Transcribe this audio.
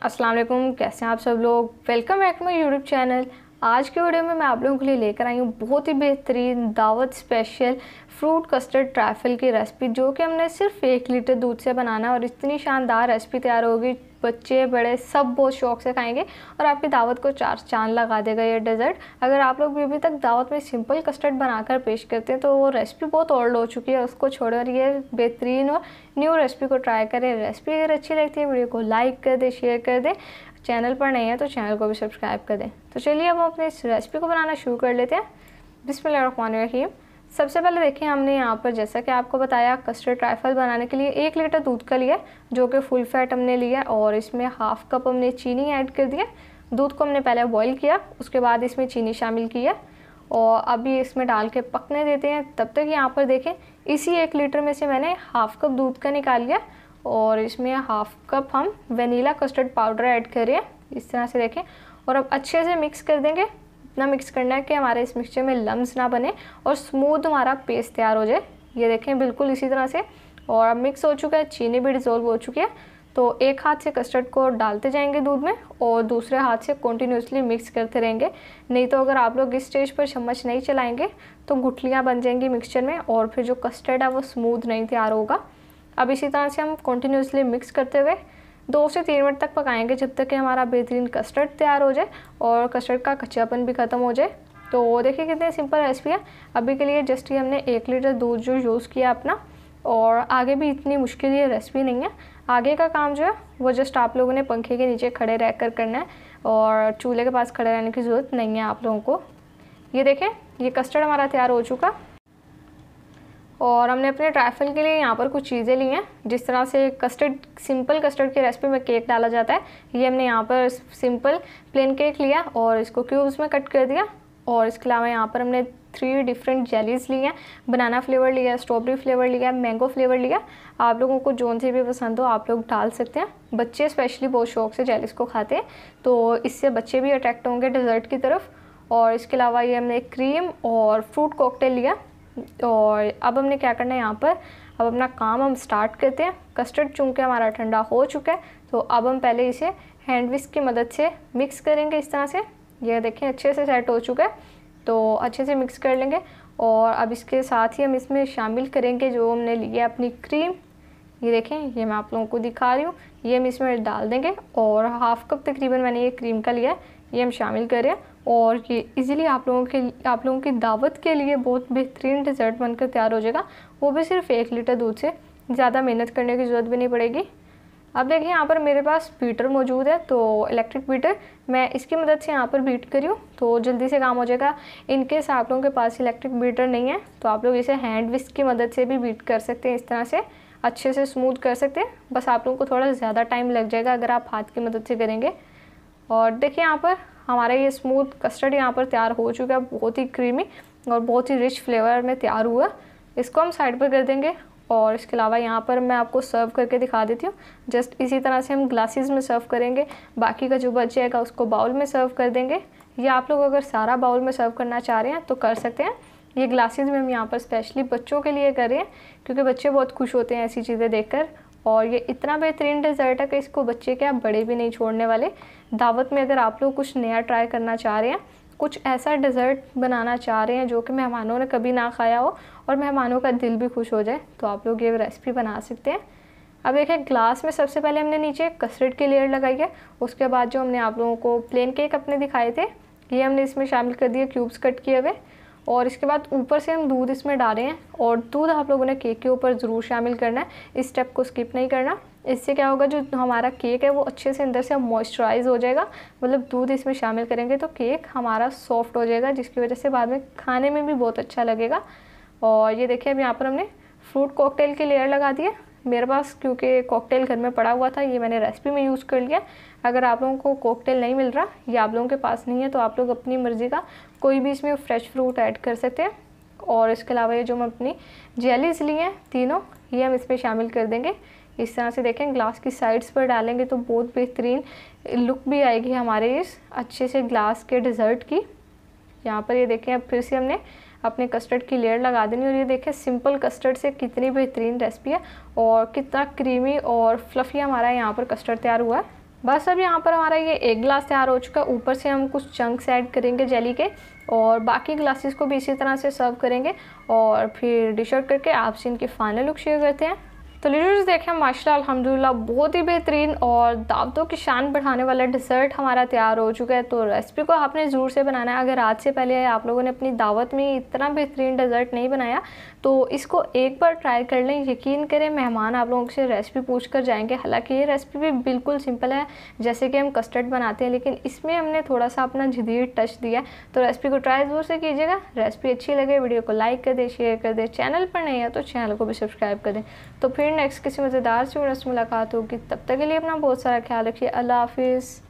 अस्सलाम वालेकुम, कैसे हैं आप सब लोग। Welcome back to my YouTube channel. आज के वीडियो में मैं आप लोगों के लिए लेकर आई हूँ बहुत ही बेहतरीन दावत स्पेशल फ्रूट कस्टर्ड ट्रैफल की रेसिपी, जो कि हमने सिर्फ 1 लीटर दूध से बनाना है और इतनी शानदार रेसिपी तैयार होगी, बच्चे बड़े सब बहुत शौक से खाएंगे और आपकी दावत को 4 चांद लगा देगा ये डेजर्ट। अगर आप लोग भी अभी तक दावत में सिंपल कस्टर्ड बनाकर पेश करते हैं तो वो रेसिपी बहुत ओल्ड हो चुकी है, उसको छोड़कर ये बेहतरीन और न्यू रेसिपी को ट्राई करें। रेसिपी अगर अच्छी लगती है वीडियो को लाइक कर दें, शेयर कर दें, चैनल पर नहीं है तो चैनल को भी सब्सक्राइब कर दें। तो चलिए अब हम अपनी इस रेसिपी को बनाना शुरू कर लेते हैं। बिस्मिल्लाहिर्रहमानिर्रहीम। सबसे पहले देखिए, हमने यहाँ पर जैसा कि आपको बताया कस्टर्ड ट्राइफल बनाने के लिए 1 लीटर दूध का लिया, जो कि फुल फैट हमने लिया और इसमें हाफ कप हमने चीनी ऐड कर दिया। दूध को हमने पहले बॉईल किया, उसके बाद इसमें चीनी शामिल किया और अभी इसमें डाल के पकने देते हैं। तब तक यहाँ पर देखें, इसी 1 लीटर में से मैंने हाफ कप दूध का निकाल लिया और इसमें हाफ कप हम वनीला कस्टर्ड पाउडर ऐड कर रहे हैं, इस तरह से देखें। और अब अच्छे से मिक्स कर देंगे, इतना मिक्स करना है कि हमारे इस मिक्सचर में लम्स ना बने और स्मूथ हमारा पेस्ट तैयार हो जाए। ये देखें बिल्कुल इसी तरह से। और अब मिक्स हो चुका है, चीनी भी डिज़ोल्व हो चुकी है। तो एक हाथ से कस्टर्ड को डालते जाएंगे दूध में और दूसरे हाथ से कॉन्टीन्यूसली मिक्स करते रहेंगे, नहीं तो अगर आप लोग इस स्टेज पर चम्मच नहीं चलाएंगे तो गुठलियाँ बन जाएंगी मिक्सचर में और फिर जो कस्टर्ड है वो स्मूथ नहीं तैयार होगा। अब इसी तरह से हम कॉन्टीन्यूसली मिक्स करते हुए 2 से 3 मिनट तक पकाएंगे, जब तक कि हमारा बेहतरीन कस्टर्ड तैयार हो जाए और कस्टर्ड का कच्चापन भी ख़त्म हो जाए। तो देखिए कितनी सिंपल रेसिपी है। अभी के लिए जस्ट ये हमने 1 लीटर दूध जो यूज़ किया अपना, और आगे भी इतनी मुश्किल ये रेसिपी नहीं है। आगे का काम जो है वो जस्ट आप लोगों ने पंखे के नीचे खड़े रह कर करना है और चूल्हे के पास खड़े रहने की ज़रूरत नहीं है आप लोगों को। ये देखें, ये कस्टर्ड हमारा तैयार हो चुका और हमने अपने ट्राइफल के लिए यहाँ पर कुछ चीज़ें ली हैं। जिस तरह से कस्टर्ड सिंपल कस्टर्ड की रेसिपी में केक डाला जाता है, ये हमने यहाँ पर सिंपल प्लेन केक लिया और इसको क्यूब्स में कट कर दिया। और इसके अलावा यहाँ पर हमने 3 डिफरेंट जेलीज़ ली हैं, बनाना फ्लेवर लिया, स्ट्रॉबेरी फ्लेवर लिया, मैंगो फ्लेवर लिया। आप लोगों को जोन से भी पसंद हो आप लोग डाल सकते हैं। बच्चे स्पेशली बहुत शौक से जेलीज़ को खाते हैं, तो इससे बच्चे भी अट्रैक्ट होंगे डेज़र्ट की तरफ। और इसके अलावा ये हमने क्रीम और फ्रूट कॉकटेल लिया। और अब हमने क्या करना है यहाँ पर, अब अपना काम हम स्टार्ट करते हैं। कस्टर्ड चूँकि हमारा ठंडा हो चुका है, तो अब हम पहले इसे हैंड विस्क की मदद से मिक्स करेंगे इस तरह से। ये देखें अच्छे से सेट हो चुका है, तो अच्छे से मिक्स कर लेंगे। और अब इसके साथ ही हम इसमें शामिल करेंगे जो हमने लिया अपनी क्रीम। ये देखें, ये मैं आप लोगों को दिखा रही हूँ, ये हम इसमें डाल देंगे और हाफ कप तकरीबन मैंने ये क्रीम का लिया है, ये हम शामिल करें। और ये इजीली आप लोगों की दावत के लिए बहुत बेहतरीन डिज़र्ट बनकर तैयार हो जाएगा, वो भी सिर्फ 1 लीटर दूध से। ज़्यादा मेहनत करने की ज़रूरत भी नहीं पड़ेगी। अब देखिए यहाँ पर मेरे पास बीटर मौजूद है, तो इलेक्ट्रिक बीटर, मैं इसकी मदद से यहाँ पर बीट करी हूँ तो जल्दी से काम हो जाएगा। इनकेस आप लोगों के पास इलेक्ट्रिक बीटर नहीं है तो आप लोग इसे हैंड विस्क की मदद से भी बीट कर सकते हैं, इस तरह से अच्छे से स्मूथ कर सकते हैं। बस आप लोगों को थोड़ा ज़्यादा टाइम लग जाएगा अगर आप हाथ की मदद से करेंगे। और देखिए यहाँ पर हमारा ये स्मूथ कस्टर्ड यहाँ पर तैयार हो चुका है, बहुत ही क्रीमी और बहुत ही रिच फ्लेवर में तैयार हुआ। इसको हम साइड पर कर देंगे और इसके अलावा यहाँ पर मैं आपको सर्व करके दिखा देती हूँ। जस्ट इसी तरह से हम ग्लासेस में सर्व करेंगे, बाकी का जो बच जाएगा उसको बाउल में सर्व कर देंगे। या आप लोग अगर सारा बाउल में सर्व करना चाह रहे हैं तो कर सकते हैं। ये ग्लासेस में हम यहाँ पर स्पेशली बच्चों के लिए कर रहे हैं, क्योंकि बच्चे बहुत खुश होते हैं ऐसी चीज़ें देखकर। और ये इतना बेहतरीन डेज़र्ट है कि इसको बच्चे क्या बड़े भी नहीं छोड़ने वाले। दावत में अगर आप लोग कुछ नया ट्राई करना चाह रहे हैं, कुछ ऐसा डेज़र्ट बनाना चाह रहे हैं जो कि मेहमानों ने कभी ना खाया हो और मेहमानों का दिल भी खुश हो जाए, तो आप लोग ये रेसिपी बना सकते हैं। अब देखिए, ग्लास में सबसे पहले हमने नीचे कस्टर्ड की लेयर लगाई है, उसके बाद जो हमने आप लोगों को प्लेन केक अपने दिखाए थे ये हमने इसमें शामिल कर दिए, क्यूब्स कट किए हुए। और इसके बाद ऊपर से हम दूध इसमें डाल रहे हैं और दूध आप लोगों ने केक के ऊपर ज़रूर शामिल करना है, इस स्टेप को स्किप नहीं करना। इससे क्या होगा, जो हमारा केक है वो अच्छे से अंदर से मॉइस्चराइज हो जाएगा। मतलब दूध इसमें शामिल करेंगे तो केक हमारा सॉफ्ट हो जाएगा, जिसकी वजह से बाद में खाने में भी बहुत अच्छा लगेगा। और ये देखिए, अब यहाँ पर हमने फ्रूट कॉकटेल की लेयर लगा दी है। मेरे पास क्योंकि कॉकटेल घर में पड़ा हुआ था, ये मैंने रेसिपी में यूज़ कर लिया। अगर आप लोगों को कॉकटेल नहीं मिल रहा या आप लोगों के पास नहीं है तो आप लोग अपनी मर्ज़ी का कोई भी इसमें फ्रेश फ्रूट ऐड कर सकते हैं। और इसके अलावा ये जो हम अपनी जेलीज़ ली हैं तीनों, ये हम इसमें शामिल कर देंगे। इस तरह से देखें, ग्लास की साइड्स पर डालेंगे तो बहुत बेहतरीन लुक भी आएगी हमारे इस अच्छे से ग्लास के डेज़र्ट की। यहाँ पर ये देखें, अब फिर से हमने अपने कस्टर्ड की लेयर लगा देनी। और ये देखें, सिंपल कस्टर्ड से कितनी बेहतरीन रेसिपी है और कितना क्रीमी और फ्लफ़ी हमारा यहाँ पर कस्टर्ड तैयार हुआ है। बस अब यहाँ पर हमारा ये एक गिलास तैयार हो चुका है। ऊपर से हम कुछ चंक्स ऐड करेंगे जेली के और बाकी ग्लासेस को भी इसी तरह से सर्व करेंगे और फिर डिश आउट करके आपसे इनकी फाइनल लुक शेयर करते हैं। तो लीडर्स देखें माशाल्लाह अल्हम्दुलिल्लाह बहुत ही बेहतरीन और दावतों की शान बढ़ाने वाला डिज़र्ट हमारा तैयार हो चुका है। तो रेसिपी को आपने ज़रूर से बनाना है। अगर आज से पहले आप लोगों ने अपनी दावत में इतना बेहतरीन डिज़र्ट नहीं बनाया तो इसको एक बार ट्राई कर लें। यकीन करें मेहमान आप लोगों से रेसिपी पूछ कर जाएंगे। हालांकि ये रेसिपी भी बिल्कुल सिंपल है जैसे कि हम कस्टर्ड बनाते हैं, लेकिन इसमें हमने थोड़ा सा अपना जदीद टच दिया है। तो रेसिपी को ट्राई ज़रूर से कीजिएगा। रेसिपी अच्छी लगे वीडियो को लाइक कर दें, शेयर कर दें। चैनल पर नहीं है तो चैनल को भी सब्सक्राइब कर दें। तो फिर नेक्स्ट किसी मज़ेदार से मुलाकात होगी। तब तक के लिए अपना बहुत सारा ख्याल रखिए। अल्लाह हाफिज़।